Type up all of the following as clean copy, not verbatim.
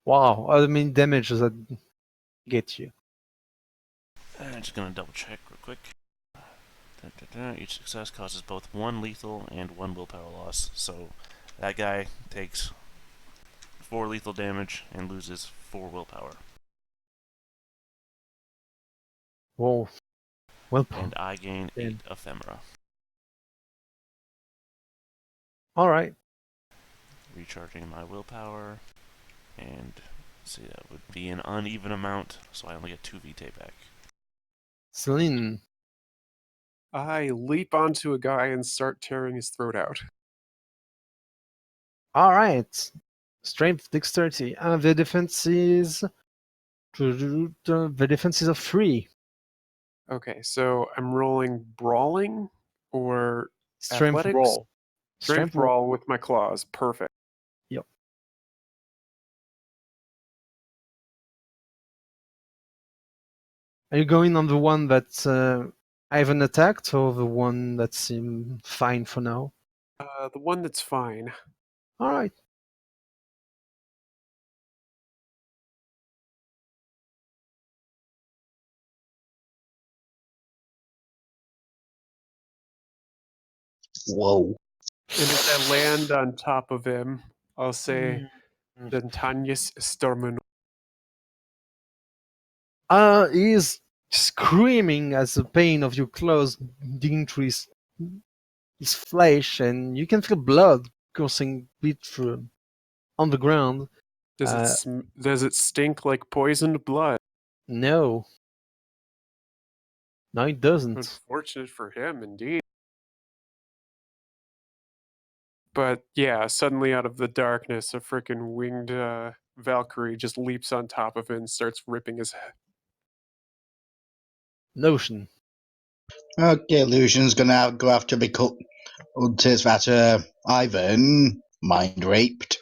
Wow, how many damage does that get you? I'm just gonna double check real quick. Each success causes both 1 lethal and 1 willpower loss. So that guy takes 4 lethal damage and loses 4 willpower. Whoa, well, And I gain then 8 ephemera. all right. Recharging my willpower, and see, that would be an uneven amount, so I only get 2 vitae back. Celine. I leap onto a guy and start tearing his throat out. All right. Strength, dexterity. The defenses are 3. Okay, so I'm rolling brawling or Strength athletics? roll. Strength Strength roll. brawl with my claws. Perfect. Yep. Are you going on the one that I haven't attacked, or the one that seems fine for now? The one that's fine. All right. Whoa. And as I land on top of him, I'll say, Mm. Dentanius Stormen. He's screaming as the pain of your claws digging through his flesh, and you can feel blood coursing bit through on the ground. Does it stink like poisoned blood? No, no, it doesn't. Unfortunate for him, indeed. But yeah, suddenly out of the darkness, a freaking winged Valkyrie just leaps on top of it and starts ripping his head. Notion. Okay, Illusion's gonna go after because that Ivan mind raped.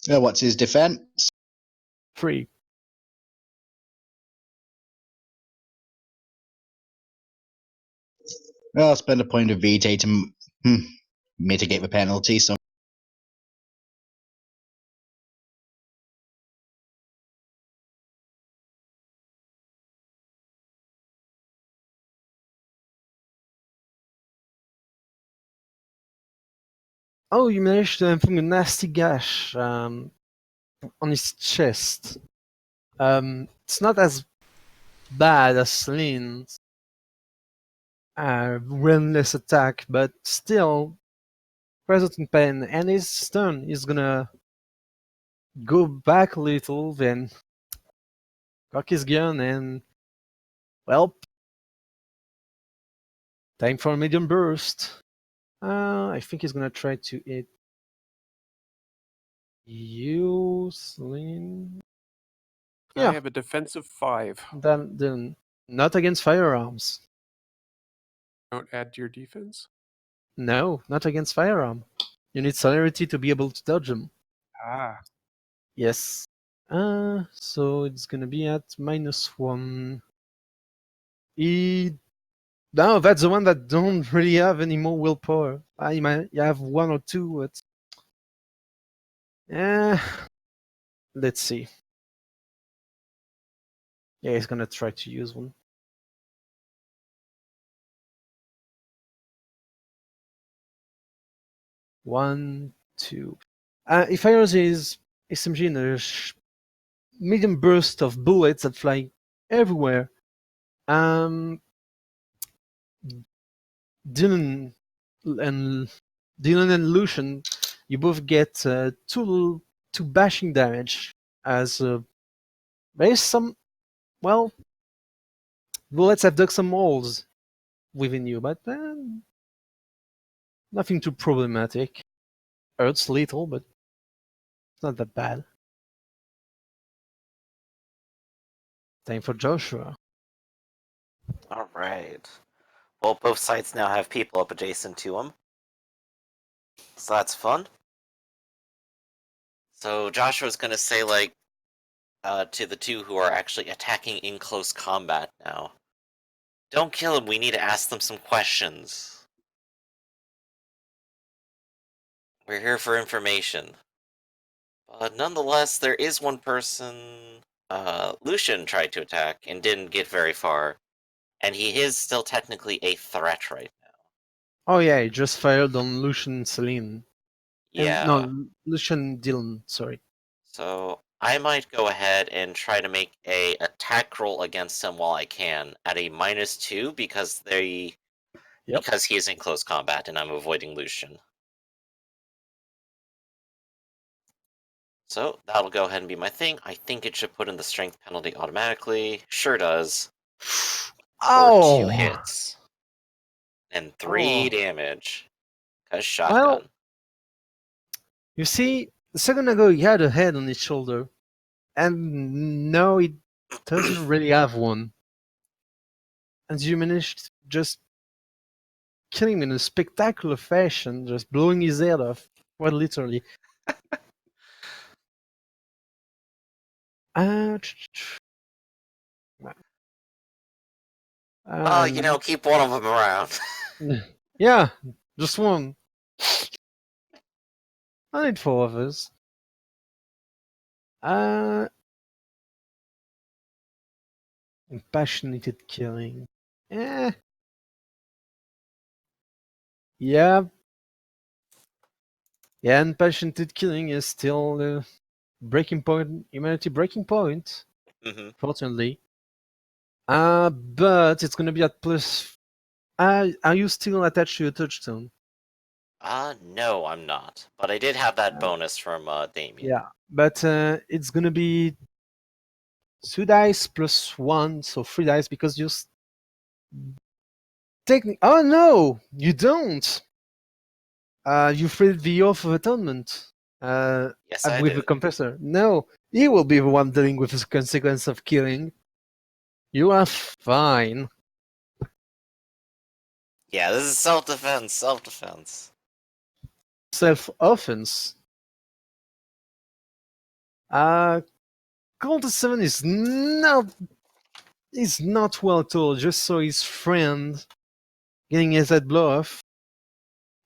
What's his defense? 3. I'll spend a point of vitae to mitigate the penalty. So, Oh, you managed to inflict a nasty gash on his chest. It's not as bad as Celine's relentless attack, but still present in pain, and his turn is gonna go back a little, then cock his gun, and well, time for a medium burst. I think he's gonna try to hit you, Celine. I Yeah, have a defensive 5. then not against firearms. Don't add to your defense? No, not against firearm. You need celerity to be able to dodge them. Ah. Yes. So it's gonna be at -1. No, that's the one that don't really have any more willpower. I might have 1 or 2, but eh, let's see. Yeah, he's gonna try to use one. 1, 2. He fires his SMG in a medium burst of bullets that fly everywhere. Um, Dylan and Dylan and Lucian, you both get two bashing damage as there is some, well, bullets have dug some holes within you, but nothing too problematic. Hurts little, but it's not that bad. Time for Joshua. All right. Well, both sides now have people up adjacent to them, so that's fun. So Joshua's gonna say, like, to the two who are actually attacking in close combat now, "Don't kill them. We need to ask them some questions." We're here for information. But nonetheless, there is one person Lucian tried to attack and didn't get very far. And he is still technically a threat right now. Oh yeah, he just fired on Lucian Celine. And Yeah. no, Lucian Dylan, sorry. So I might go ahead and try to make a attack roll against him while I can at a -2 because because he is in close combat and I'm avoiding Lucian. So that'll go ahead and be my thing. I think it should put in the strength penalty automatically. Sure does. For 2 Oh! hits. And 3 Oh. damage. 'Cause Well, shotgun. you see, a second ago he had a head on his shoulder, and now he doesn't really have one. And you managed to just kill him in a spectacular fashion, just blowing his head off, quite literally. Uh, Keep one of them around. yeah, just one. I need 4 others. Impassionated killing. Eh. Yeah. Yeah, impassionated killing is still the breaking point, humanity breaking point, Mm-hmm. fortunately. But it's gonna be at plus. Are you still attached to your touchstone? No, I'm not. But I did have that bonus from Damien. Yeah, but it's gonna be 2 dice plus 1, so 3 dice because you technically. Oh no, you don't. You freed the Oath of Atonement. Yes, I With did. the compressor. No, he will be the one dealing with the consequence of killing. You are fine. Yeah, this is self-defense, self-defense. Self-offense. Cold 7 is not well at all. Just saw his friend getting his head blow off.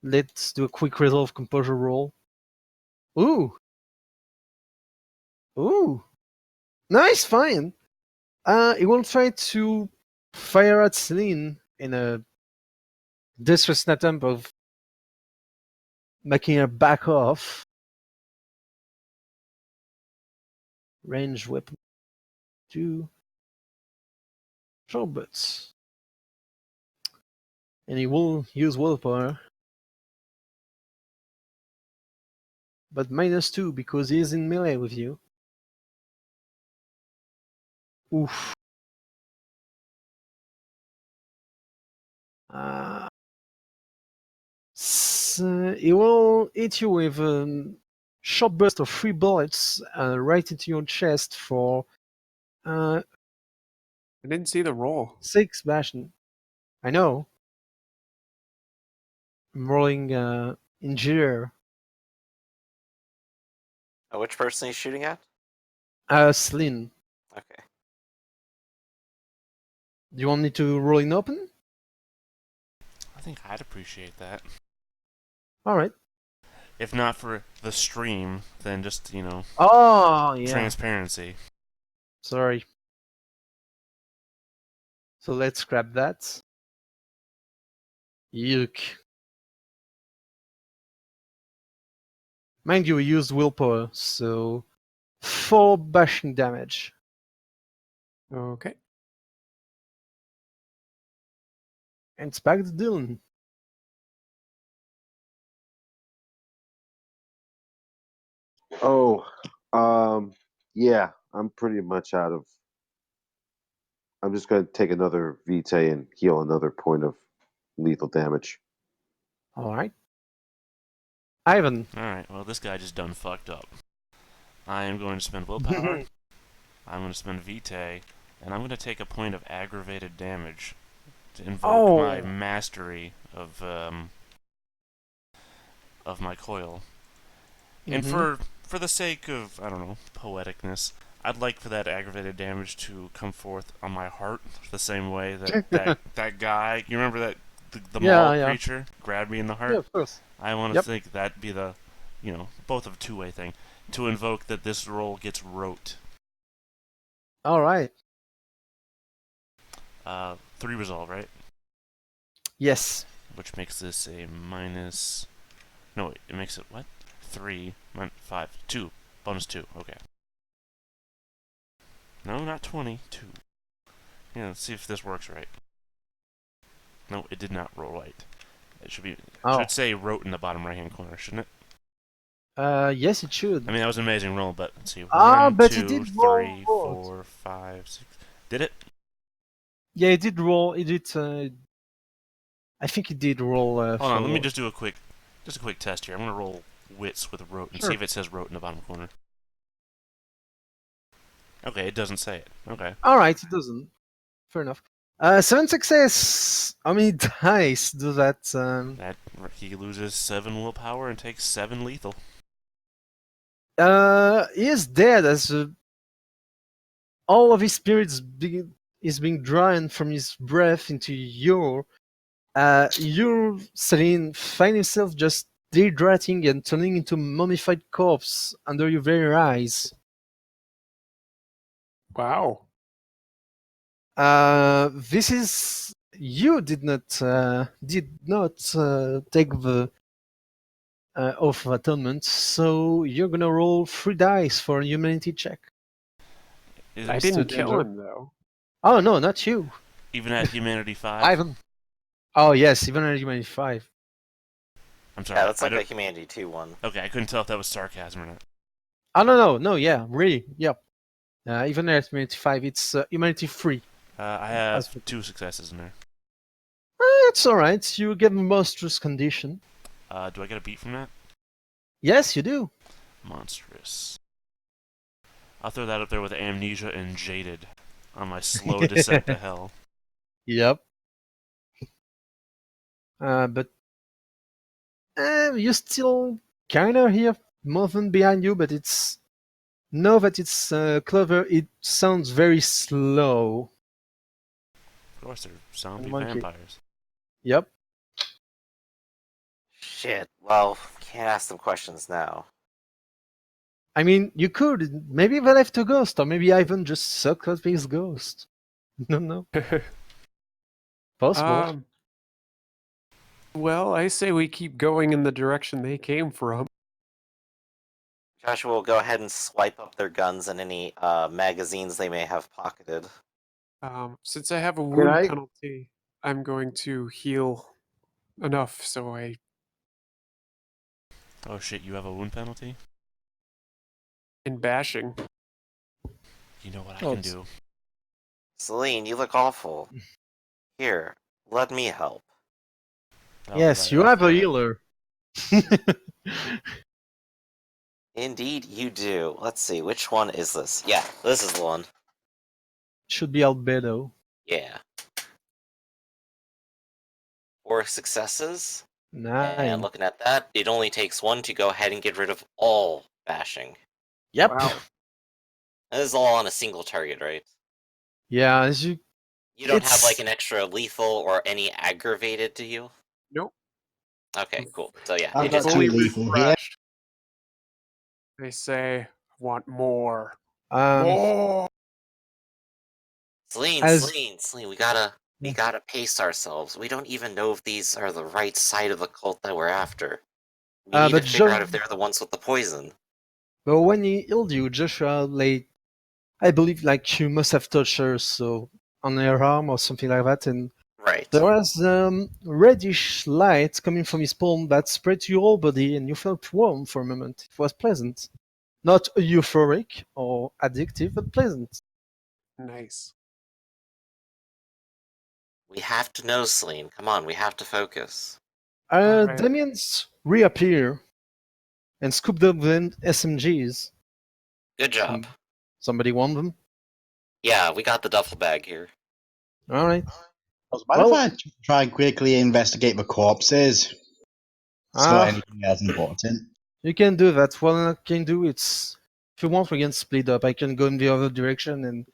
Let's do a quick resolve composure roll. Ooh. Nice, fine. He will try to fire at Celine in a distress attempt of making her back off. Range weapon 2. Short butts. And he will use willpower. But -2 because he is in melee with you. Oof. He will hit you with a short burst of 3 bullets right into your chest for I didn't see the roll. 6 bashing. I know. I'm rolling engineer. Which person he's shooting at? Celine. Okay. Do you want me to roll in open? I think I'd appreciate that. Alright. If not for the stream, then just, Oh, yeah. transparency. Sorry. So let's scrap that. Yuck. Mind you, we used willpower, so 4 bashing damage. Okay. And it's back to Dylan. Oh, yeah, I'm pretty much out of. I'm just going to take another Vitae and heal another point of lethal damage. Alright. Ivan. Alright, well, this guy just done fucked up. I am going to spend willpower. I'm going to spend Vitae. And I'm going to take a point of aggravated damage to invoke my mastery of my coil. And for the sake of, I don't know, poeticness, I'd like for that aggravated damage to come forth on my heart the same way that that guy, you remember that the mall creature grabbed me in the heart? Yeah, of course. I want to think that'd be the both of a two-way thing, to invoke that this roll gets rote. All right. 3 resolve, right? Yes. Which makes this a minus. No, wait, it makes it what? 3, 5, 2, bonus 2. Okay. No, not 20. 2. Yeah, let's see if this works right. No, it did not roll right. It should be. Oh. Should say rote in the bottom right-hand corner, shouldn't it? Yes, it should. I mean, that was an amazing roll, but let's see. Ah, 1, but 2, it did 3, roll 4, 5, 6. Did it? Yeah, it did roll. It did. I think it did roll. Hold on, let me for- just do a quick test here. I'm gonna roll wits with rote and Sure. see if it says rote in the bottom corner. Okay, it doesn't say it. Okay. All right, it doesn't. Fair enough. 7 success. How many dice do that? That he loses 7 willpower and takes 7 lethal. He is dead as all of his spirits is being drawn from his breath into your. Celine, find himself just dehydrating and turning into a mummified corpse under your very eyes. Wow. This is you did not take the oath of atonement, so you're gonna roll 3 dice for a humanity check. Is I it didn't Mr. kill Ginger. him though. Oh no, not you, even at humanity 5? Ivan. Oh yes, even at humanity 5. I'm sorry. Yeah, that's I like a don't- Humanity 2 one. Okay, I couldn't tell if that was sarcasm or not. Oh no, yeah, really, yep. Even at humanity 5, it's humanity 3. I have 2 successes in there. It's alright. You get monstrous condition. Do I get a beat from that? Yes, you do. Monstrous. I'll throw that up there with amnesia and jaded on my slow descent to hell. Yep. But you still kind of hear movement behind you, but it's know that it's clever. It sounds very slow. Of course, they're zombie Monkey. vampires. Yep. Shit. Well, can't ask them questions now. I mean, you could. Maybe they left a ghost, or maybe Ivan just sucked at his ghost. No. Possible. Well, I say we keep going in the direction they came from. Joshua will go ahead and swipe up their guns and any magazines they may have pocketed. Since I have a Can wound I- penalty, I'm going to heal enough so I. Oh shit, you have a wound penalty? In bashing. You know what I Oh, can it's- do. Celine, you look awful. Here, let me help. Oh, Yes, right, you right, have a right. healer. Indeed, you do. Let's see, which one is this? Yeah, this is the one. Should be albedo. Yeah. 4 successes. And 9. looking at that, it only takes 1 to go ahead and get rid of all bashing. Yep. Wow. This is all on a single target, right? Yeah, as you You don't have It's- like an extra lethal or any aggravated to you? Nope. Okay, cool. So yeah, I've it got just two Fully lethal here. refreshed. They say, want more. um More! Celine, as- Celine, we gotta pace ourselves. We don't even know if these are the right side of the cult that we're after. We need to but figure out Jo- if they're the ones with the poison. but when he healed you, Joshua laid, I believe, like you must have touched her, so on her arm or something like that, and Right. there was reddish light coming from his palm that spread to your whole body, and you felt warm for a moment. It was pleasant, not euphoric or addictive, but pleasant. Nice. We have to know, Celine. Come on, we have to focus. Alright. Damians reappear and scooped up the SMGs. Good job. Somebody want them? Yeah, we got the duffel bag here. All right. What Well- if I try and quickly investigate the corpses? It's Ah. not anything else important. You can do that. What I can do is, if you want, we can split up. I can go in the other direction and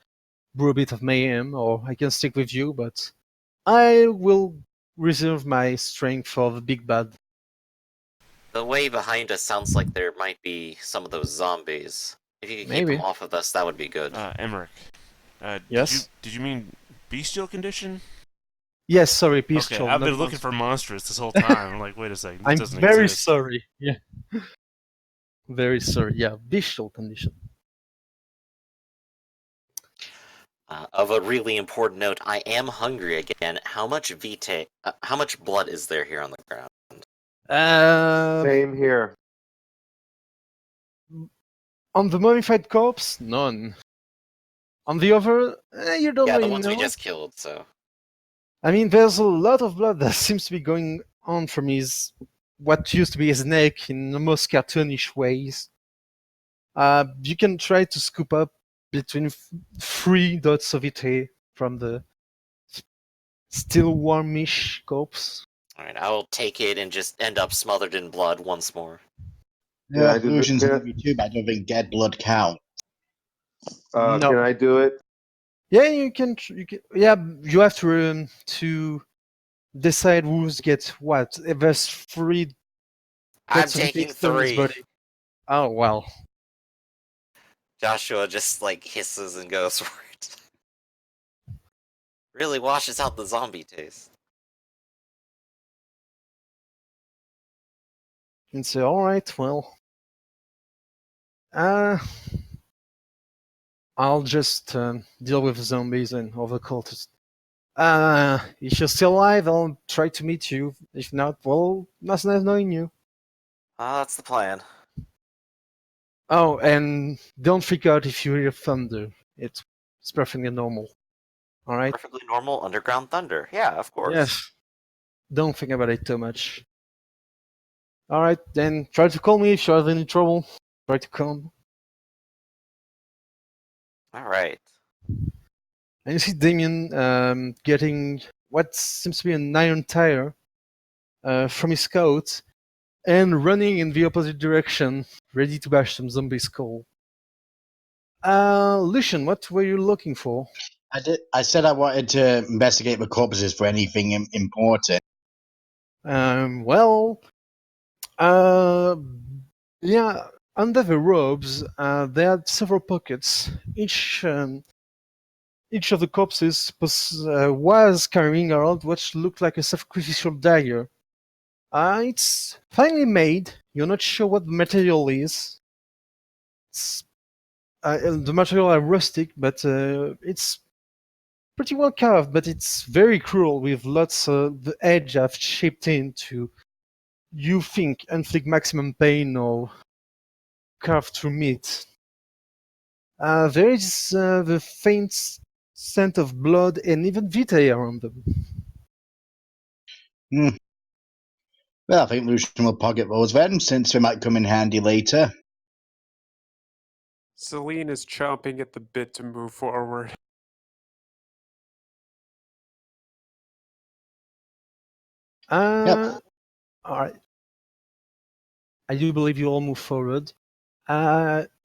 brew a bit of mayhem, or I can stick with you, but I will reserve my strength for the big bad. the way behind us sounds like there might be some of those zombies. If you could keep them Maybe. off of us, that would be good. Emmerich, Yes? did you mean bestial condition? Yes, sorry, Okay, bestial. I've not been looking monster. for monstrous this whole time. I'm like, wait a second, this I'm doesn't very exist. sorry. Yeah. Very sorry. Yeah, bestial condition. Of a really important note, I am hungry again. How much how much blood is there here on the ground? Same here. On the mummified corpse, none. On the other, you don't Yeah, the really ones know. we just killed. So I mean, there's a lot of blood that seems to be going on from his what used to be his neck in the most cartoonish ways. You can try to scoop up between 3 dots of it from the still warmish corpse. all right, I will take it and just end up smothered in blood once more. Can I Yeah, do Lucian's the, hungry too, but I don't think dead blood count. No. Can I do it? Yeah, you can. Yeah, you have to decide who's gets what. If there's 3 I'm dots of it taking still in his 3. body. Oh well. Joshua just like hisses and goes for it. Really washes out the zombie taste. And say, all right, well, uh, I'll just deal with zombies and other cultists. If you're still alive, I'll try to meet you. If not, well, that's nice knowing you. That's the plan. Oh, and don't freak out if you hear thunder. It's perfectly normal. All right. Perfectly normal underground thunder. Yeah, of course. Yes. Don't think about it too much. All right, then try to call me if you have any trouble. Try to come. All right. And you see Damien getting what seems to be an iron tire from his coat and running in the opposite direction, ready to bash some zombie skull. Lucian, what were you looking for? I said I wanted to investigate the corpses for anything important. Well, yeah, under the robes, there are several pockets. Each of the corpses was carrying around what looked like a sacrificial dagger. It's finely made. You're not sure what the material is. The material are rustic, but it's pretty well carved. But it's very cruel, with lots of the edge have chipped into. You think inflict maximum pain or carve through meat. There is the faint scent of blood and even vitae around them. Well, I think Lucian will pocket those then, since they might come in handy later. Celine is chomping at the bit to move forward. All right. I do believe you all move forward.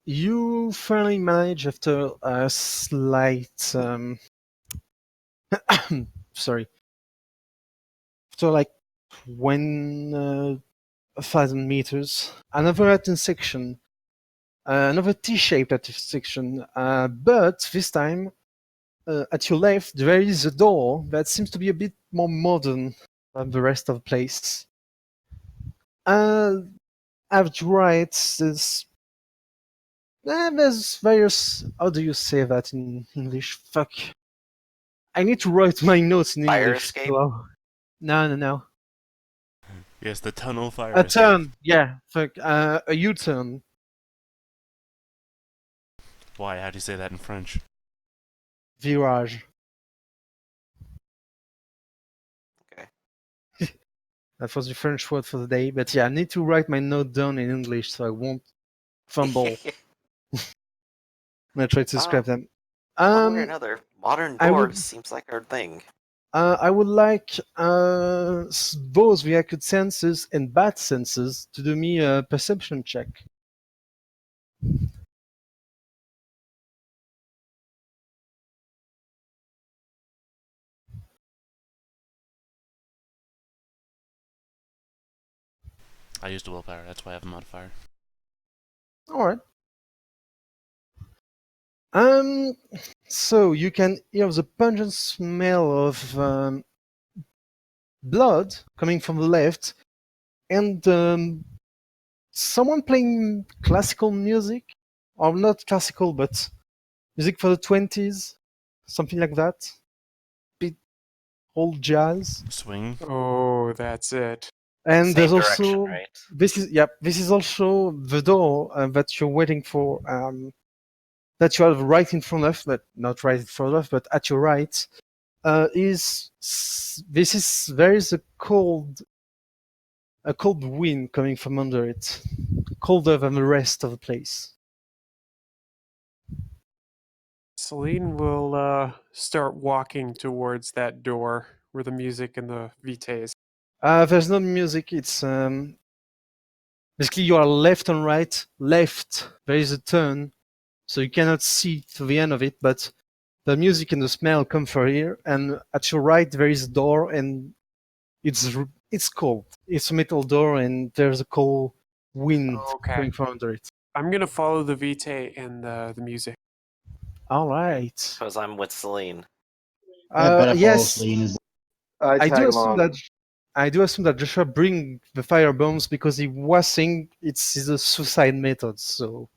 You finally manage after a slight, sorry, after like 1,000 meters, another intersection, another T-shaped intersection, but this time at your left there is a door that seems to be a bit more modern than the rest of the place. At your right, there's various. How do you say that in English? Fuck. I need to write my notes in Fire English. escape? So, no. Yes, the tunnel fire. A escape. turn. Yeah. Fuck. A U-turn. Why? How do you say that in French? Virage. Okay. That was the French word for the day. But yeah, I need to write my note down in English so I won't fumble when I try to describe them. One way or another, modern I would- doors seems like our thing. I would like those with good senses and bad senses to do me a perception check. I used a willpower, that's why I have a modifier. Alright. So you can hear the pungent smell of blood coming from the left, and someone playing classical music, or not classical, but music for the 20s, something like that. Bit old jazz. Swing. Oh, that's it. And there's Same direction, also right? this is also the door that you're waiting for. That you have right in front of, but not right in front of, but at your right. There is a cold wind coming from under it, colder than the rest of the place. Celine will start walking towards that door where the music and the vitae is. There's no music. It's basically you are left and right. Left, there is a turn, so you cannot see to the end of it, but the music and the smell come from here. And at your right, there is a door, and it's cold. It's a metal door, and there's a cold wind Okay. coming from under it. I'm gonna follow the vitae and the music. All right. Because I'm with Celine. I better follow Yes, Celine as I I tag do assume along. that Joshua bring the fire bombs because he was saying it's a suicide method. So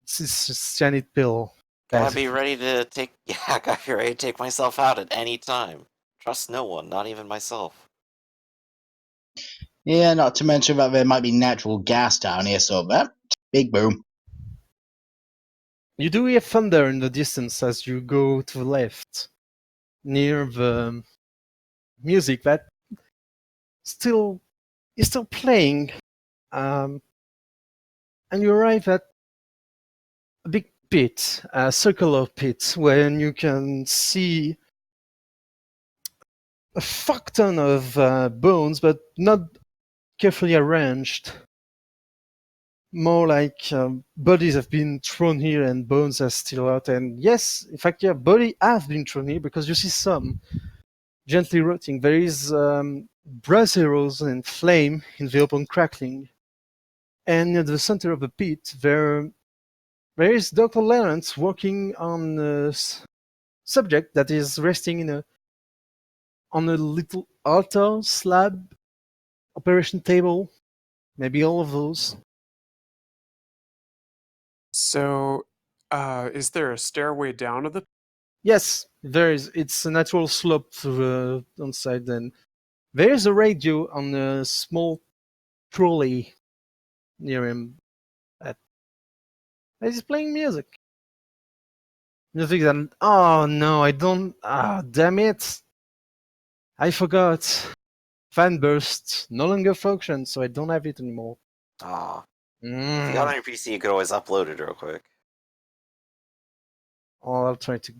it's a cyanide pill. Gotta be basically. ready to take. Yeah, gotta be ready to take myself out at any time. Trust no one, not even myself. Yeah, not to mention that there might be natural gas down here, so that big boom. You do hear thunder in the distance as you go to the left, near the music that still is still playing, and you arrive at a big pit, a circular pit, where you can see a fuck ton of bones, but not carefully arranged. More like bodies have been thrown here and bones are still out. And yes, in fact, yeah, body have been thrown here because you see some gently rotting. There is brass arrows and flame in the open crackling. And at the center of the pit, there is Dr. Lawrance working on a subject that is resting on a little altar slab, operation table, maybe all of those. So, is there a stairway down to the? Yes, there is. It's a natural slope to the downside. And there is a radio on a small trolley near him that is playing music. Music that. Oh no, I don't. Ah, damn it! I forgot. Fan burst no longer functions, so I don't have it anymore. Ah, if you got on your PC, you could always upload it real quick. Oh, I'll try to.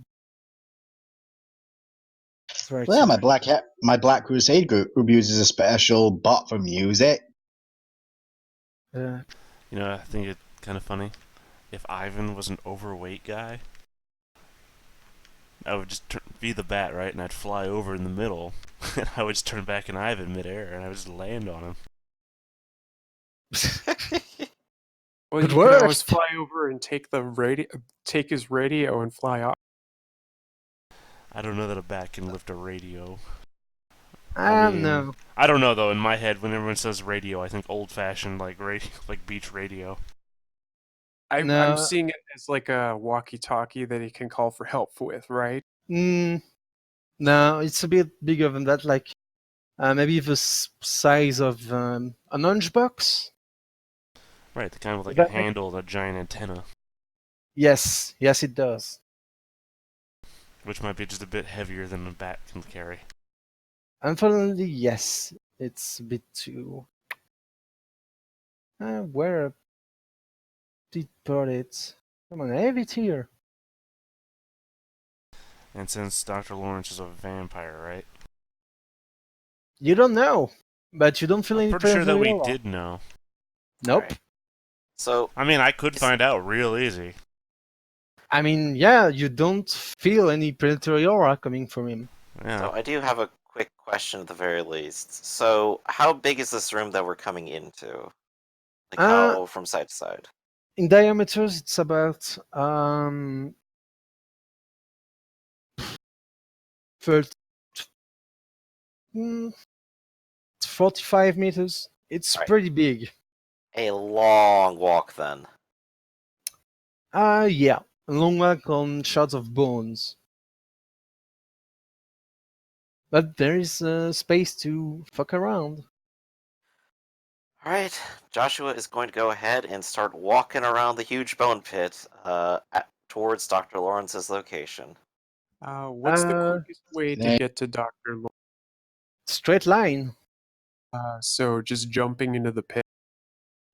Well, my Black Crusade group uses a special bot for music. Uh, You know, I think it's kind of funny. If Ivan was an overweight guy, I would just be the bat, right? And I'd fly over in the middle, and I would just turn back in Ivan midair, and I would just land on him. Well, Good you could always work. fly over and take his radio and fly off. I don't know that a bat can lift a radio. I mean, know. I don't know though. In my head, when everyone says radio, I think old-fashioned like radio, like beach radio. I'm No. seeing it as like a walkie-talkie that he can call for help with, right? No, it's a bit bigger than that. Like maybe the size of an lunchbox. Right, the kind with like That a handle and a giant antenna, Yes, it does. which might be just a bit heavier than a bat can carry. Unfortunately, yes, it's a bit too. Where did put it? Come on, I have it here. And since Dr. Lawrence is a vampire, right? You don't know, but you don't feel I'm any pretty sure that we predatory aura. did know. Nope. Right. So, I mean, I could find out real easy. I mean, yeah, you don't feel any predatory aura coming from him. Yeah. so I do have a quick question at the very least. So, how big is this room that we're coming into? Like, how from side to side? In diameters, it's about 30, 45 meters. It's Right. pretty big. A long walk, then. Yeah. A long walk on shards of bones. But there is space to fuck around. Alright, Joshua is going to go ahead and start walking around the huge bone pit towards Dr. Lawrence's location. What's the Uh, quickest way to They- get to Dr. Lawrence? Straight line. So just jumping into the pit.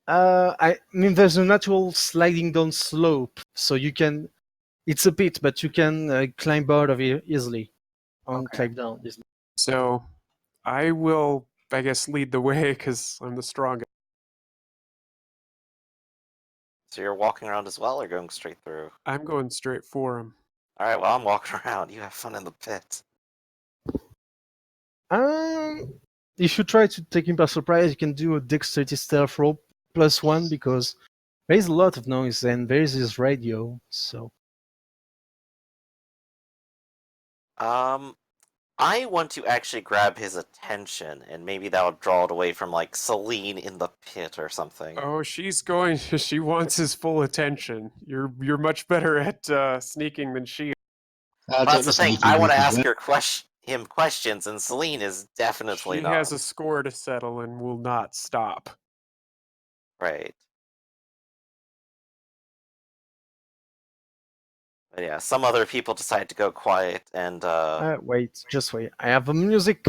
I mean, there's a natural sliding down slope, so you can. It's a pit, but you can climb out of it easily. And Okay. climb down easily. So I will, I guess, lead the way because I'm the strongest. So you're walking around as well, or going straight through? I'm going straight for him. Alright, well, I'm walking around. You have fun in the pit. If you try to take him by surprise, you can do a dexterity stealth roll +1 because there is a lot of noise and there is his radio. So I want to actually grab his attention, and maybe that'll draw it away from, like, Celine in the pit or something. Oh, she's going. She wants his full attention. You're much better at sneaking than she. I'll Well, take that's the the thing. sneaky I want to route as ask well. him questions, and Celine is definitely She not. has a score to settle and will not stop. Right. But yeah, some other people decide to go quiet, and wait, just wait. I have the music.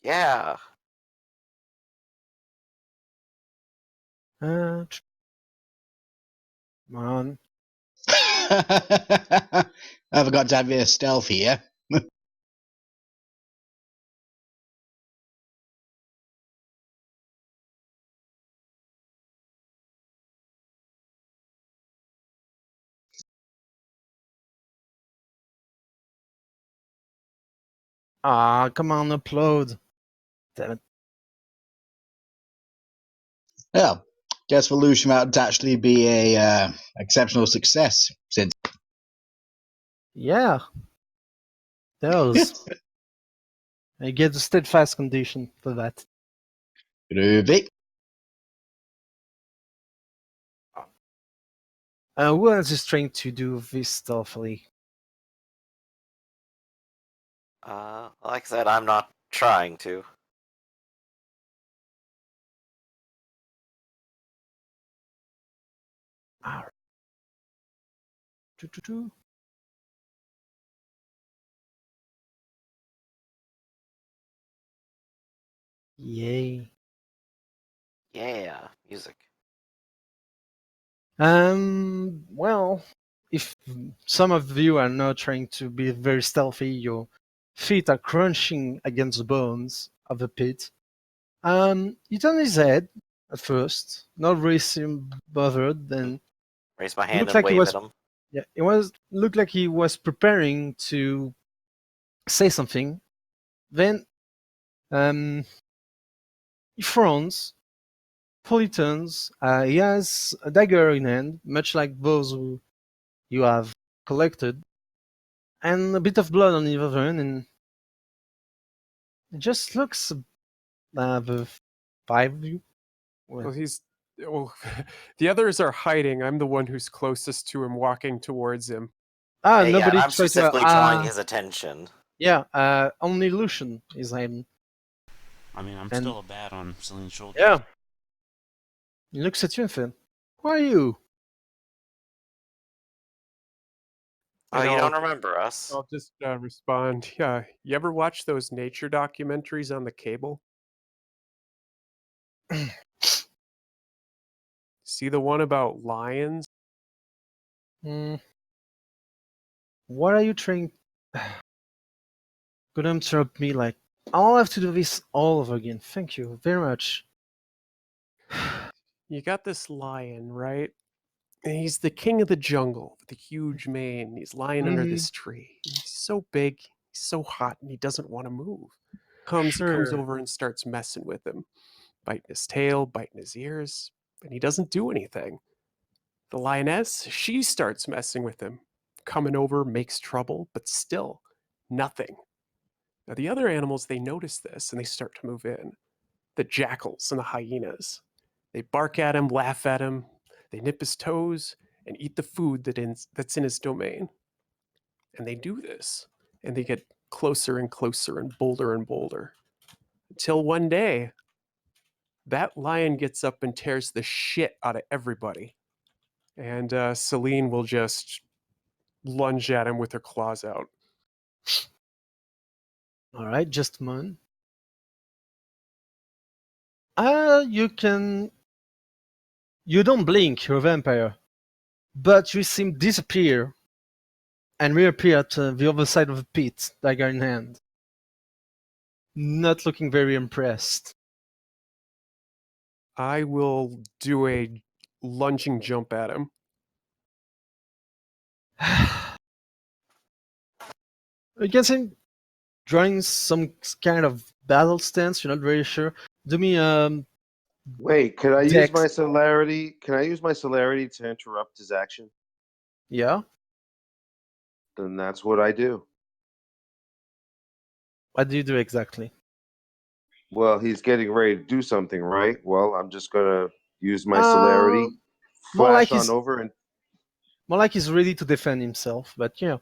yeah. Come on. I forgot to have your stealth here. Come on, upload. Damn it. Well, guess Volution might actually be a exceptional success since. Yeah. Those. I get the steadfast condition for that. Groovy. Who has the strength to do this stealthily? Like I said, I'm not trying to. Alright. Choo-choo-choo. Yay. Yeah, music. Well, if some of you are not trying to be very stealthy, your feet are crunching against the bones of the pit. He turned his head at first, not really seem bothered, then Raise my it hand looked and like he wave was at him. yeah, looked like he was preparing to say something. Then he frowns, fully turns. He has a dagger in hand, much like those who you have collected, and a bit of blood on the other end, and it just looks the five of you. Well, the others are hiding. I'm the one who's closest to him, walking towards him. Yeah, Nobody I'm tried to. specifically drawing his attention. Yeah, only Lucian is hiding. I mean, I'm And- still a bat on Celine's shoulder. Yeah. He looks at you and says, "Who are you?" Oh, And you I'll- don't remember us? I'll just respond. Yeah, you ever watch those nature documentaries on the cable? See the one about lions? Hmm. What are you trying? Could interrupt me like I'll have to do this all over again. Thank you very much. You got this lion, right? And he's the king of the jungle with the huge mane. He's lying under Mhm. this tree. He's so big, he's so hot, and he doesn't want to move. comes Sure. over and starts messing with him, biting his tail, biting his ears, and he doesn't do anything. The lioness, she starts messing with him, coming over, makes trouble, but still nothing. Now the other animals, they notice this and they start to move in. The jackals and the hyenas. They bark at him, laugh at him, they nip his toes and eat the food that's in his domain. And they do this, and they get closer and closer and bolder until one day that lion gets up and tears the shit out of everybody. And Celine will just lunge at him with her claws out. All right, just a moment. You can. You don't blink, you're a vampire, but you seem to disappear and reappear at the other side of the pit, dagger in hand. Not looking very impressed. I will do a lunging jump at him. You can see drawing some kind of battle stance. You're not very sure. Do me Wait, could I use Dex. my celerity? Can I use my celerity to interrupt his action? Yeah. Then that's what I do. What do you do exactly? Well, he's getting ready to do something, right? Well, I'm just gonna use my Uh, celerity, more like flash on he's over, and more like he's ready to defend himself. But yeah.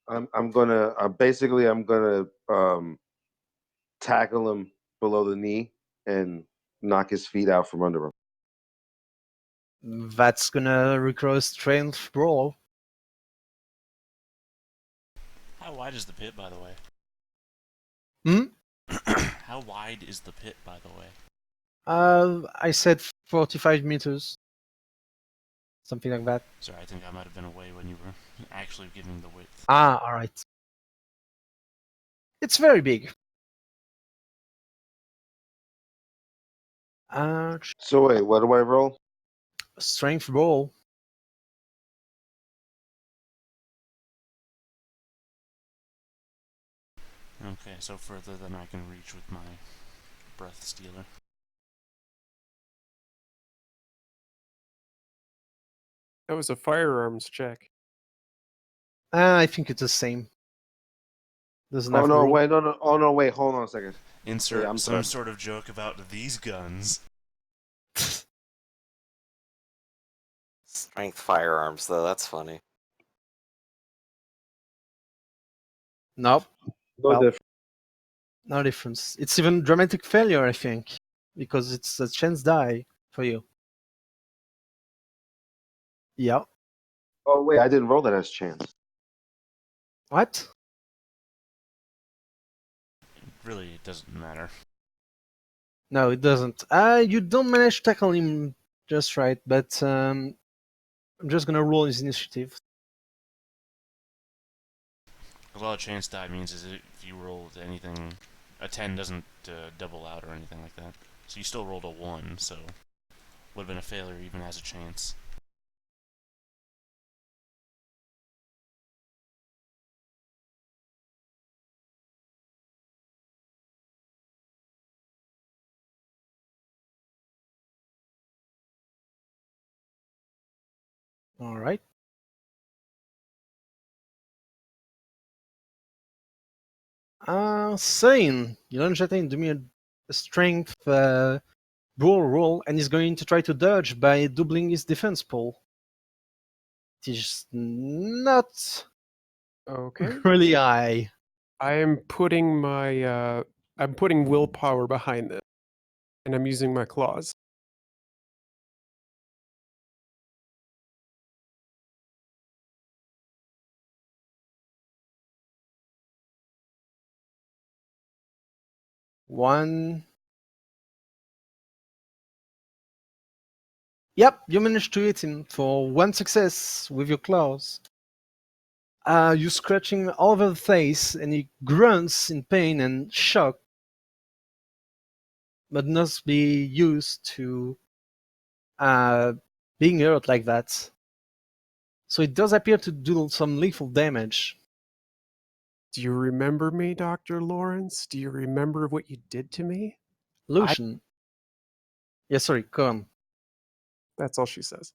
I'm gonna basically I'm gonna tackle him below the knee and knock his feet out from under him. That's gonna require a strength roll. How wide is the pit, by the way? How wide is the pit, by the way? I said 45 meters. Something like that. Sorry, I think I might have been away when you were actually giving the width. Ah, alright. It's very big. So wait, what do I roll? Strength roll. Okay, so further than I can reach with my breath stealer. That was a firearms check. I think it's the same. Doesn't Oh have no, roll. wait, no, no, oh no, wait, hold on a second. Insert I'm some sorry. sort of joke about these guns. Strength firearms, though, that's funny. Nope. No Well, difference. no difference. It's even dramatic failure, I think, because it's a chance die for you. Yeah. Oh wait, I didn't roll that as chance. What? Really, it doesn't matter. No, it doesn't. You don't manage to tackle him just right, but I'm just gonna roll his initiative. Well, a chance die means is if you rolled anything, a 10 doesn't double out or anything like that. So you still rolled a 1, so would have been a failure even as a chance. Alright. Sane, you lunge at him, do me a strength roll, and he's going to try to dodge by doubling his defense pool. It is not Okay. really high. I am putting my I'm putting willpower behind this, and I'm using my claws. One. Yep, you managed to hit him for one success with your claws. You scratching all over the face, and he grunts in pain and shock, but must be used to being hurt like that. So it does appear to do some lethal damage. Do you remember me, Dr. Lawrence? Do you remember what you did to me? Lucian. Yeah, sorry, go on. That's all she says.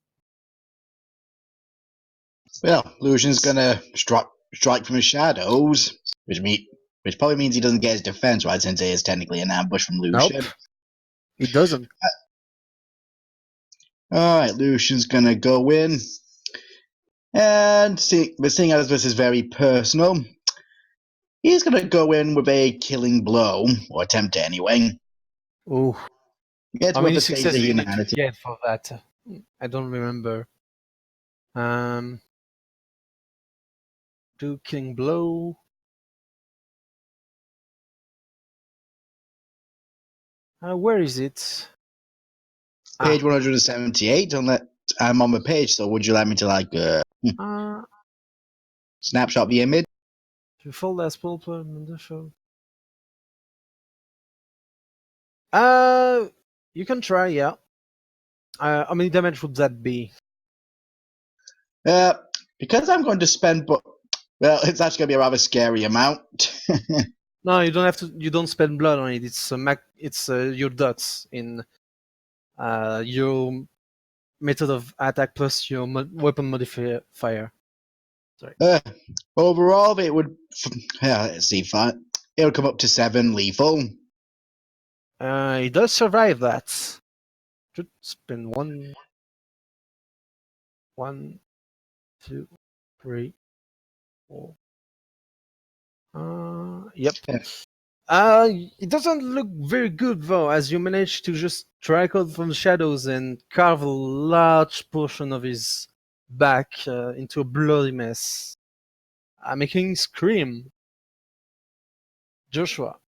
Well, Lucian's gonna strike from the shadows, which probably means he doesn't get his defense right since it is technically an ambush from Lucian. Nope. It doesn't. Alright, Lucian's gonna go in. And seeing as this is very personal, he's gonna go in with a killing blow, or attempt to anyway. Oh, Get how with many a taste of successes do you need to humanity. get for that? I don't remember. Do killing blow. Where is it? Page 178. I'm on the page, so would you like me to snapshot the image? To fold as pulper in the show. You can try, yeah. How many damage would that be? Because I'm going to spend, well, it's actually going to be a rather scary amount. No, you don't have to. You don't spend blood on it. It's your dots in your method of attack plus your weapon modifier. Sorry. Overall, it would. Let's see, fine. It'll come up to 7 lethal. It does survive that. Should spend 1, 2, 3, 4. Yep. Yeah. It doesn't look very good though, as you manage to just strike out from the shadows and carve a large portion of his back into a bloody mess, making him scream. Joshua.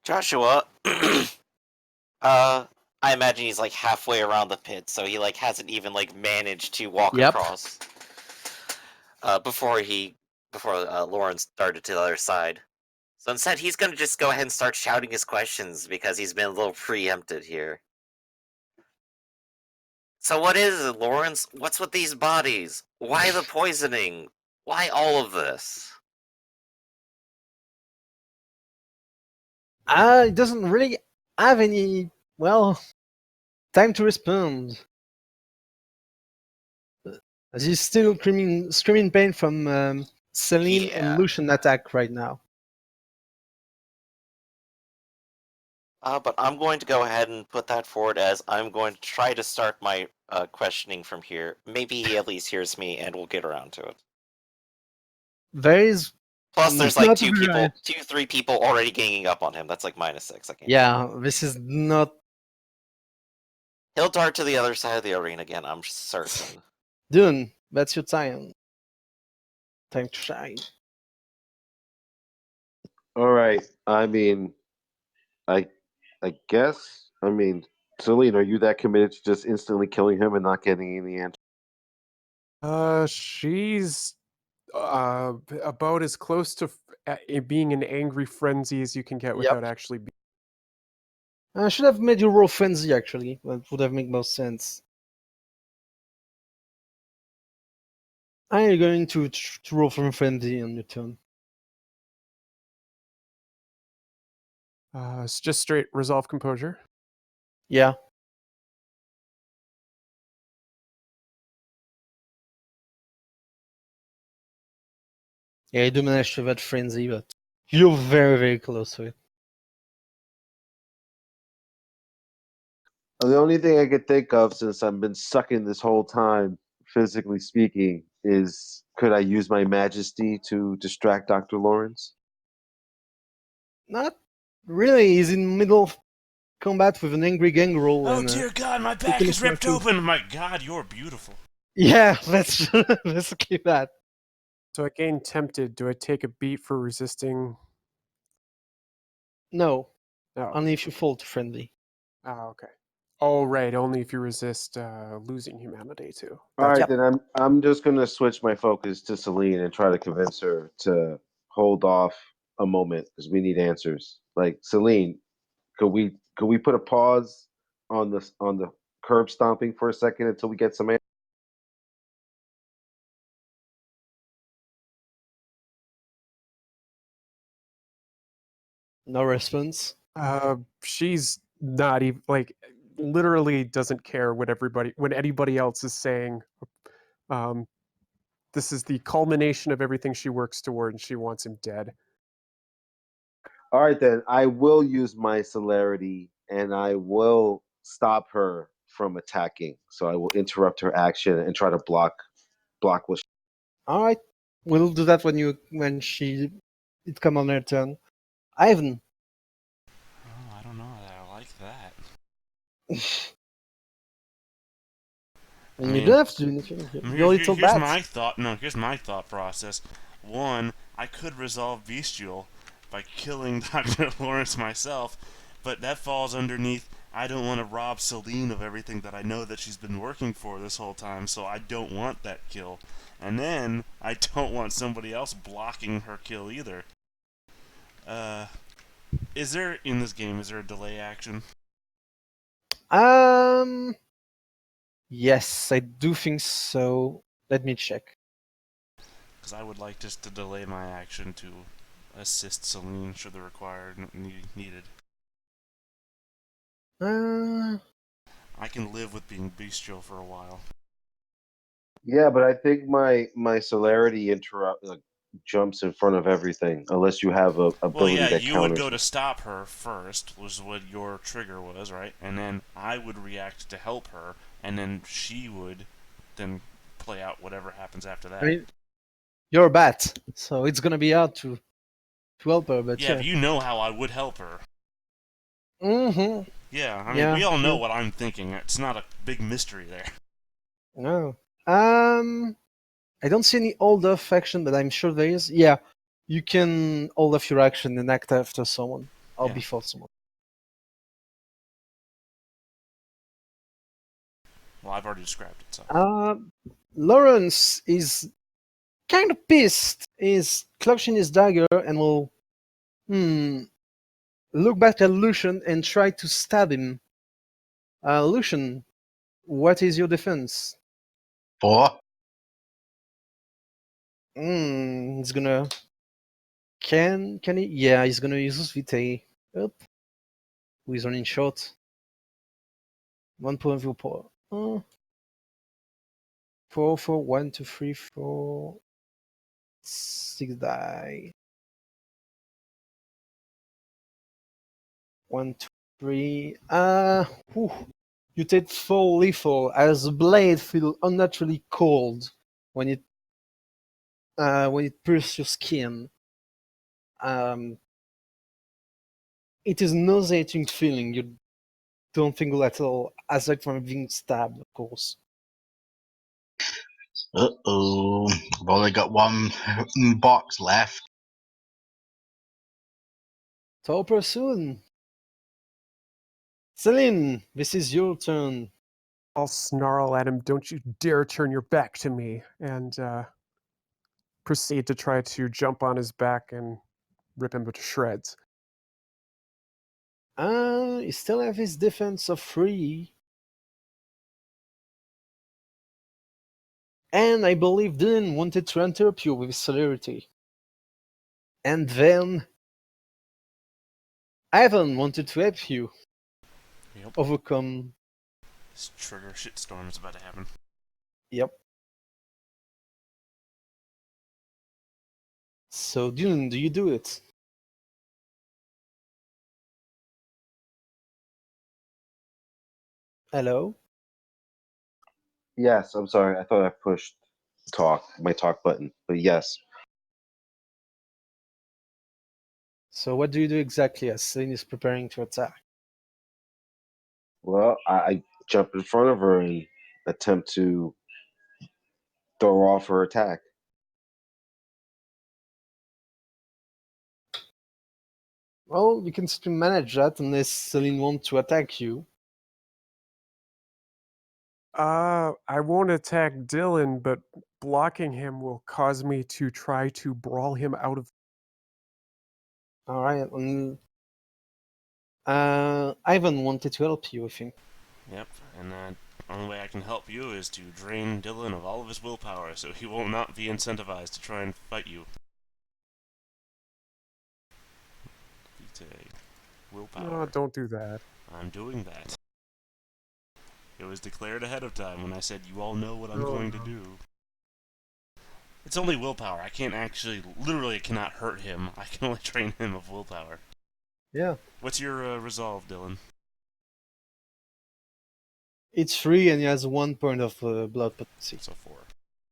Joshua, I imagine he's like halfway around the pit, so he like hasn't even like managed to walk Yep. across. Before Lawrence started to the other side. So instead, he's gonna just go ahead and start shouting his questions because he's been a little preempted here. So what is it, Lawrence? What's with these bodies? Why the poisoning? Why all of this? It doesn't really have any, well, time to respond. As he's still screaming pain from Celine Yeah. and Lucian attack right now. But I'm going to go ahead and put that forward as I'm going to try to start my questioning from here. Maybe he at least hears me, and we'll get around to it. There is. Plus, there's not like to be right. 3 people already ganging up on him. That's like -6. I can't. Yeah, this is not. He'll dart to the other side of the arena again, I'm certain. Dune, that's your time. Time to shine. All right. I mean, I guess. I mean, Celine, are you that committed to just instantly killing him and not getting any answer? She's about as close to being an angry frenzy as you can get without actually being. I should have made you roll frenzy actually. That would have made most sense. I'm going to roll from frenzy on your turn. It's just straight resolve composure. Yeah. Yeah, I do manage to that frenzy, but you're very, very close to it. The only thing I could think of, since I've been sucking this whole time, physically speaking, is could I use my majesty to distract Dr. Lawrence? Not really. He's in middle of combat with an angry gangrel. Oh and, dear God, my back is ripped open. My God, you're beautiful. Yeah, that's basically that. So I gain tempted. Do I take a beat for resisting? No, No. only if you fall to friendly. Oh, okay. Oh, right. Only if you resist losing humanity too. All right, Yep. then I'm just gonna switch my focus to Celine and try to convince her to hold off a moment because we need answers. Like, Celine, could we put a pause on the curb stomping for a second until we get some answers? No response. She's not even like literally doesn't care what anybody else is saying. Um, this is the culmination of everything she works toward, and she wants him dead. All right, then I will use my celerity and I will stop her from attacking. So I will interrupt her action and try to block what. All right, we'll do that when it come on her turn. Ivan. Oh, I don't know that I like that. And you don't have to do anything. Your little Here's bat. my thought. No, here's my thought process. One, I could resolve bestial by killing Dr. Lawrence myself, but that falls underneath. I don't want to rob Celine of everything that I know that she's been working for this whole time, so I don't want that kill. And then I don't want somebody else blocking her kill either. Is there in this game? Is there a delay action? Yes, I do think so. Let me check. Because I would like just to delay my action to assist Celine should the required needed. I can live with being bestial for a while. Yeah, but I think my celerity jumps in front of everything unless you have a Well, ability yeah, that you would counters go it. to stop her first, was what your trigger was, right? And then I would react to help her, and then she would then play out whatever happens after that. I mean, you're a bat, so it's gonna be hard to help her, but Yeah, yeah. but you know how I would help her. Mm-hmm. Yeah, I mean, Yeah, we all know true. what I'm thinking. It's not a big mystery there. No. I don't see any hold off action, but I'm sure there is. Yeah, you can hold off your action and act after someone or Yeah. before someone. Well, I've already described it, so. Lawrence is kind of pissed. He's clutching his dagger and will look back at Lucian and try to stab him. Lucian, what is your defense? 4. He's gonna. Can he? Yeah, he's gonna use his vitae. Up. Who is running short? 1 point of power. 4, 4, 1, 2, 3, 4, 6 die. 1, 2, 3. Whew. You take 4 lethal as the blade feels unnaturally cold when it pierces your skin. It is nauseating feeling. You don't think at all, aside from being stabbed, of course. Uh-oh. I've only got one box left. Topper soon. Celine, this is your turn. I'll snarl at him, "Don't you dare turn your back to me," and proceed to try to jump on his back and rip him to shreds. He still have his defense of 3. And I believe Dylan wanted to interrupt you with celerity. And then Ivan wanted to help you Yep. overcome. This trigger shitstorm is about to happen. Yep. So, Dylan, do you do it? Hello? Yes, I'm sorry. I thought I pushed my talk button, but yes. So, what do you do exactly as Celine is preparing to attack? Well, I jump in front of her and attempt to throw off her attack. Well, you can still manage that unless Celine wants to attack you. I won't attack Dylan, but blocking him will cause me to try to brawl him out of. Alright. Ivan wanted to help you, I think. Yep, and the only way I can help you is to drain Dylan of all of his willpower, so he will not be incentivized to try and fight you. vitae. Willpower. No, don't do that. I'm doing that. It was declared ahead of time when I said you all know what I'm Oh, going to no. do. It's only willpower. I can't actually, literally cannot hurt him. I can only train him of willpower. Yeah. What's your resolve, Dylan? It's free and he has 1 point of blood potency. So 4.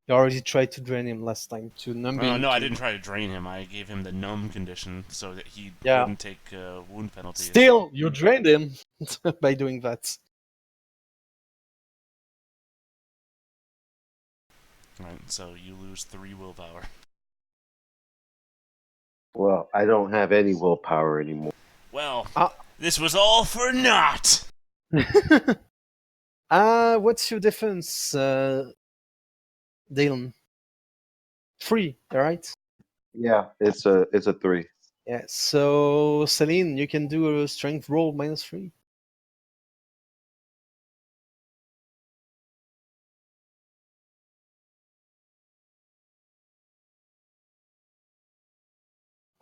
You already tried to drain him last time to numb him. No, I didn't try to drain him. I gave him the numb condition so that he Yeah. wouldn't take wound penalties. Still, you drained him by doing that. Right, so you lose 3 willpower. Well, I don't have any willpower anymore. Well, Ah. this was all for naught! What's your defense, Dylan? 3, alright? Yeah, it's a 3. Yeah, so Celine, you can do a strength roll -3.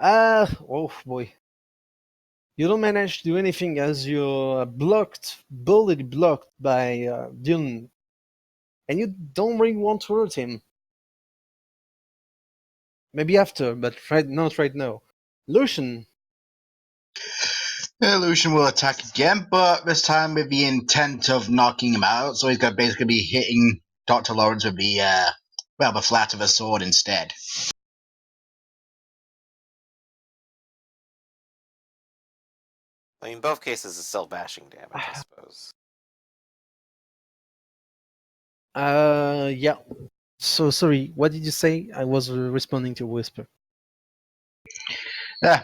Oh boy. You don't manage to do anything as you're bullet blocked by Dylan. And you don't really want to hurt him. Maybe after, but not right now. Lucian, Lucian will attack again, but this time with the intent of knocking him out. So he's going to basically be hitting Dr. Lawrence with the flat of a sword instead. I mean, both cases is still bashing damage, I suppose. yeah. So sorry, what did you say? I was responding to a whisper. Yeah,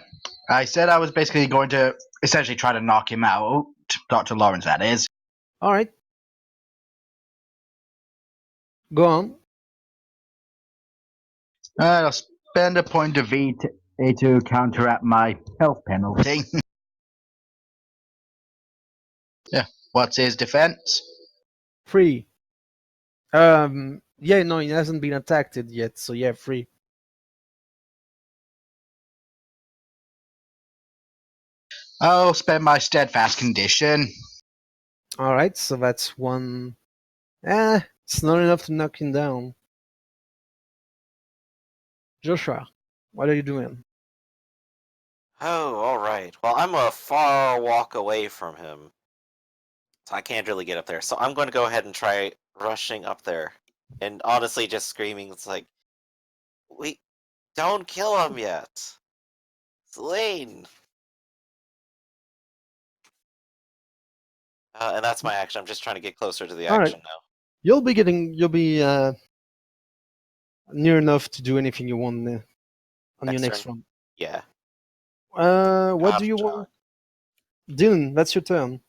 I said I was basically going to essentially try to knock him out, Dr. Lawrence, that is. All right. Go on. I'll spend a point of VT to counteract my health penalty. Yeah, what's his defense? 3. Yeah, no, he hasn't been attacked yet, so yeah, 3. I'll spend my steadfast condition. All right, so that's 1. It's not enough to knock him down. Joshua, what are you doing? Oh, alright. Well, I'm a far walk away from him. So I can't really get up there. So I'm going to go ahead and try rushing up there. And honestly, just screaming, it's like, we don't kill him yet. Slain. And that's my action. I'm just trying to get closer to the All right. action now. You'll be near enough to do anything you want on your next turn. round. Yeah. What do you want? Dylan, that's your turn.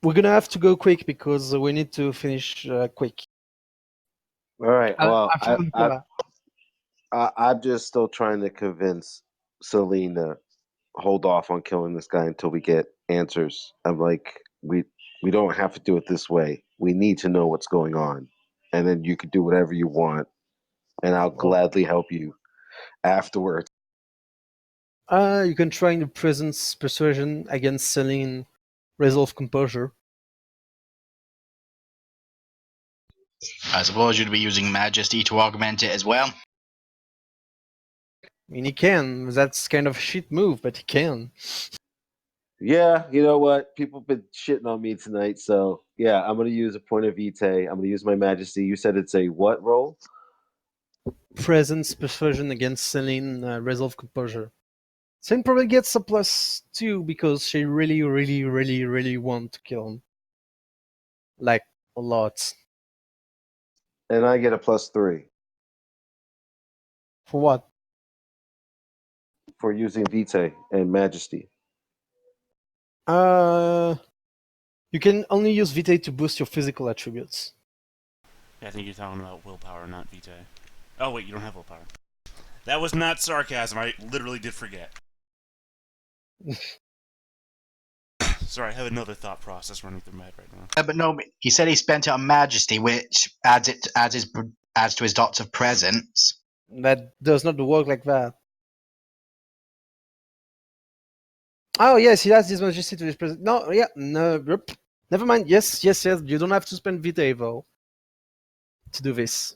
We're gonna have to go quick because we need to finish quick. All right. Well, After Nicola. I'm just still trying to convince Celine to hold off on killing this guy until we get answers. I'm like, we don't have to do it this way. We need to know what's going on, and then you can do whatever you want, and I'll gladly help you afterwards. You can try the presence persuasion against Celine. Resolve composure. I suppose you'd be using Majesty to augment it as well. I mean, he can. That's kind of a shit move, but he can. Yeah, you know what? People have been shitting on me tonight, so yeah, I'm gonna use a point of vitae. I'm gonna use my Majesty. You said it's a what roll? Presence persuasion against Celine. Resolve composure. Celine probably gets a +2 because she really, really, really, really want to kill him. Like, a lot. And I get a +3 For what? for using vitae and Majesty. You can only use Vitae to boost your physical attributes. Yeah, I think you're talking about willpower, not vitae. Oh, wait, you don't have willpower. That was not sarcasm. I literally did forget. Sorry, I have another thought process running through my head right now. But no, he said he spent it on Majesty, which adds to his dots of presence. That does not work like that. Oh yes, he has his majesty to his present. No, yeah, no, never mind. Yes. You don't have to spend vitae though to do this.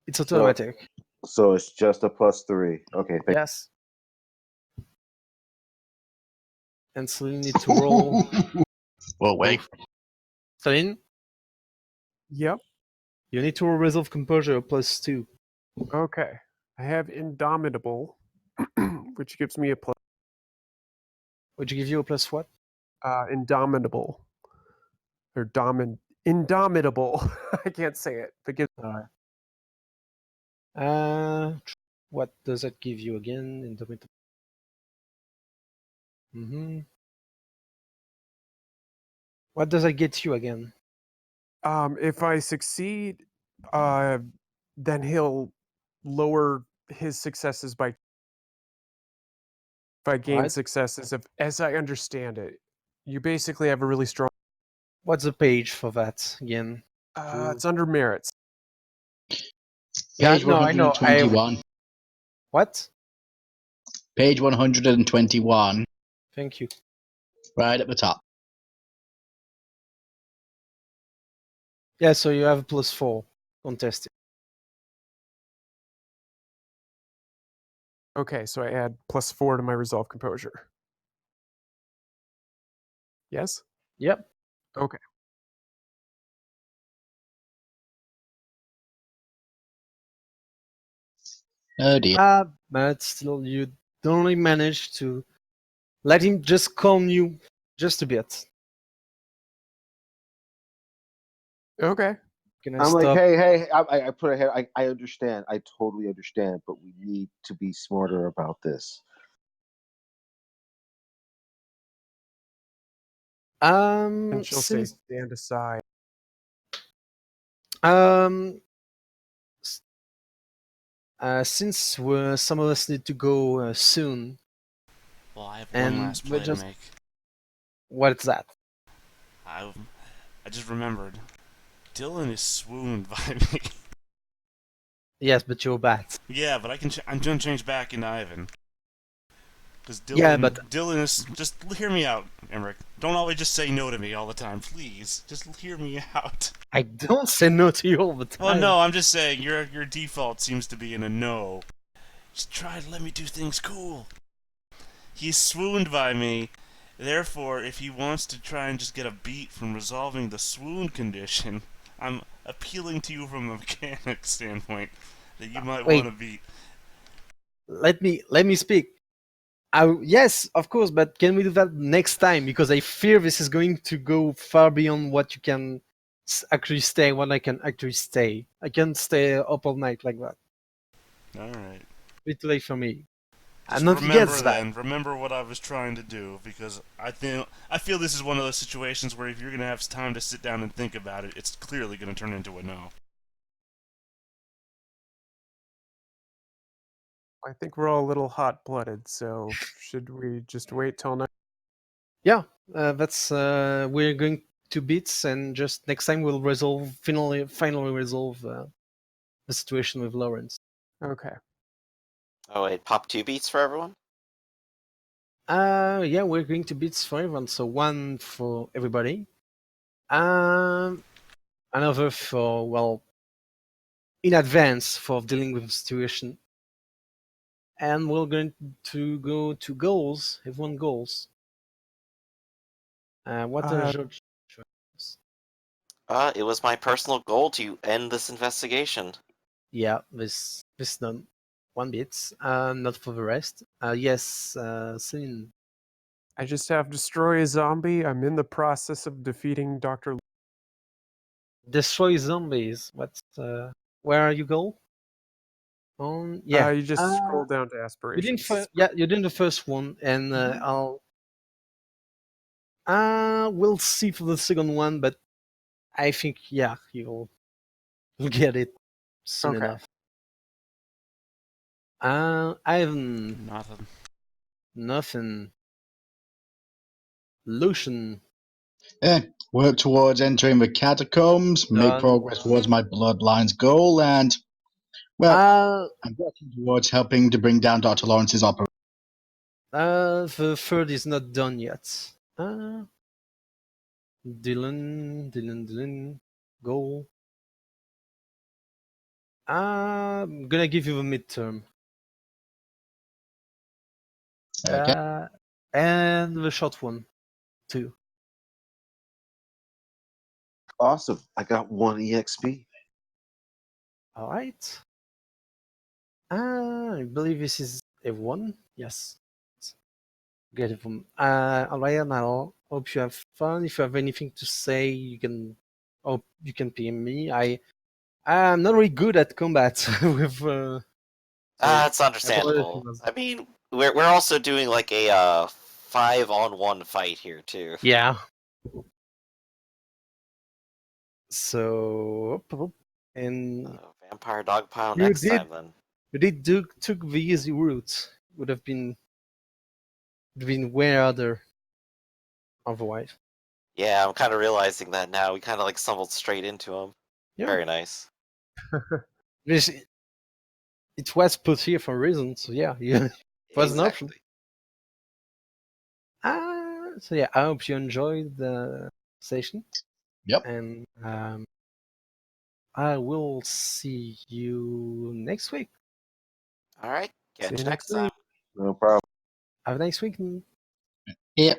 It's automatic. So it's just a +3. Okay, thank Yes. And so you need to roll. Well, wait. Celine, Yep. you need to roll resolve composure +2. Okay. I have Indomitable, which gives me a plus. Would you give you a plus what? Indomitable. Or Indomitable. I can't say it, but gives Alright. What does that give you again? Indomitable. What does that get you again? if I succeed, then he'll lower his successes by. If I gain Alright. successes, as I understand it, you basically have a really strong. What's the page for that again? It's under merits. Yeah, Page no, I know. 121. What? Page 121. Thank you. Right at the top. Yeah, so you have a +4 contested. Okay, so I add +4 to my resolve composure. Yes? Yep. Okay. Oh dear. But still, you only manage to let him just calm you just a bit. Okay. Can I I'm like, stop? hey, I put ahead. I understand. I totally understand, but we need to be smarter about this. And she'll say, Since stand aside. um, since some of us need to go soon, Well, I have one and last we're play to just make. what's that? I just remembered. Dylan is swooned by me. Yes, but you're back. Yeah, but I'm gonna change back into Ivan. Because Dylan, Yeah, but Dylan is just hear me out, Emmerich. Don't always just say no to me all the time, please. Just hear me out. I don't say no to you all the time. Well, no, I'm just saying your default seems to be in a no. Just try to let me do things cool. He's swooned by me. Therefore, if he wants to try and just get a beat from resolving the swoon condition, I'm appealing to you from a mechanic standpoint that you might Wait. want to beat. Let me speak. Yes, of course, but can we do that next time? Because I fear this is going to go far beyond what you can actually stay. What I can actually stay. I can't stay up all night like that. Alright. It's too late for me. Just I'm not remember against that. then. Remember what I was trying to do, because I feel this is one of those situations where if you're gonna have time to sit down and think about it, it's clearly gonna turn into a no. I think we're all a little hot-blooded, so should we just wait till next? Yeah, that's we're going to beats, and just next time we'll finally resolve the situation with Lawrence. Okay. Oh wait, pop 2 beats for everyone? Yeah, we're going to beats for everyone, so one for everybody. Another for, well, in advance for dealing with the situation. And we're going to go to goals, everyone goals. What does George choose? It was my personal goal to end this investigation. Yeah, this done. 1 bit. Not for the rest. Yes, Celine. I just have destroy a zombie. I'm in the process of defeating Dr. Destroy zombies. What's where are you go? Yeah. You just scroll down to You didn't. aspirations. You did the first one, and I'll. We'll see for the second one, but I think you'll get it soon Okay. enough. Ivan, nothing. Lucian, Work towards entering the catacombs, make done. progress towards my bloodline's goal, and Well, I'm working towards helping to bring down Dr. Lawrence's operation. The third is not done yet. Dylan, go. I'm gonna give you the midterm. Okay. And the short one, too. Awesome. I got 1 EXP. Alright. I believe this is a 1. Yes. Get it from. Alright, and I hope you have fun. If you have anything to say, you can. Oh, you can PM me. I'm not really good at combat with. So It's I apologize understandable. if it was- I mean, we're also doing like a 5-on-1 fight here too. Yeah. So, and Vampire dogpile you next did time then. you did took the easy route. Would have been way harder otherwise. Yeah, I'm kind of realizing that now. We kind of like stumbled straight into him. Yeah. Very nice. This it was put here for a reason. So yeah, yeah, it was an option. So yeah, I hope you enjoyed the session. Yep. And I will see you next week. All right, See catch you you next next time. week. No problem. Have a nice week. Yep.